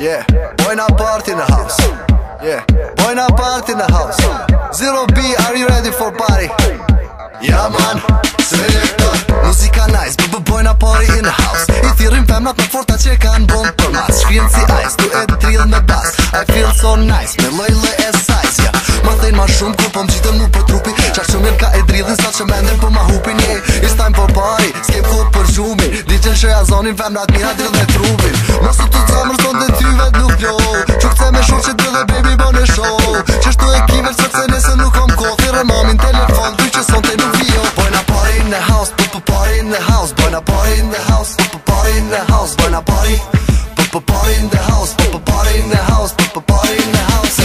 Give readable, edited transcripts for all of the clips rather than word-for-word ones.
Yeah, Bojna party in the house. Yeah, Bojna party in the house. Zero B, are you ready for party? Ja man, selector. Muzika nice, Bojna party in the house. I thirrim femnat më forta që kan bon për mas. Shkrim si ice, tu e drill me bas. I feel so nice, me lojle e size, ja. Ma thejn ma shumë, kur po m'gjitëm mu për trupi. Qa që mirë ka e drillin, sa që mendin po ma hupin. Yeah, it's time for party, s'kem kohë për zhumi. Diqen shëja zonin, femnat mira drill me trupin. Nësë tu të zamër, son dhe ty vet nuk plo. Qukce me shur që drill e baby bon e show. Qështu e kivel, që se nese nuk kom kohë. Thire mamin telefon, ty që son te nuk vio. Bojna party in the house, party in the house. Bojna party in the house, party in the house. Bojna party, party in the house, party in the house, party in the house.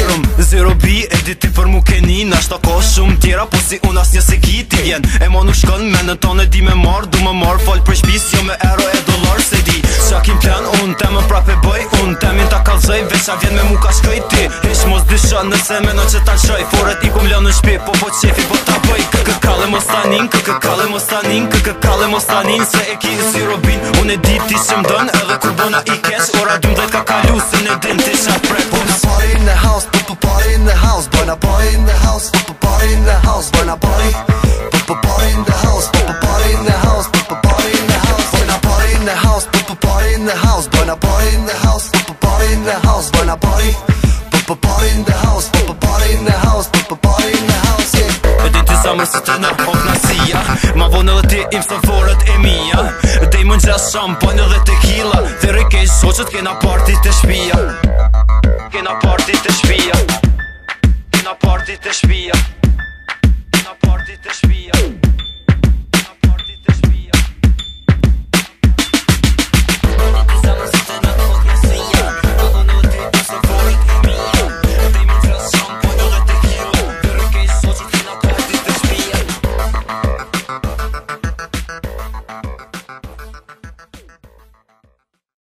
Zero B, edi ti për mu keni. Nashta ko shumë tjera, po si unë as një se ki ti vjen. E ma nuk shkon, me në tonë e di me marr. Du me marr, fall për shpis, jo me euro e dollar. Se di, qa kim plan, unë temë prape bëj. Unë temin ta kalzoj, veqa vjen me mu ka shkoj ti. Hish mos dysha, nëse me në që ta qoj. Foret i kum lën në shpi, po qefi po ta bëj. Kë kalle mos tanin, kë kalle mos tanin, kë kalle mos tanin. Se e ki Zero B, unë e di ti që m'dën. Edhe kur bona i kesh, ora 12 ka kalu. Se në din ti qa pre party in the house, party in the house. Bojna party in the house, party in the house. Bojna party, party in the house, party in the house, party in the house. Bojna party in the house, party in the house. Bojna party in the house, party in the house. Bojna party, party in the house, party in the house, party in the house. E din ti zamër se të në hop nasia. Ma vonë edhe ti im së forët e mija. Dej më ngjas shampajnë edhe tequila. Dhe rikej soqët kena party të shpia. Kena party të shpia. Kena party të shpia. Kena party të shpia.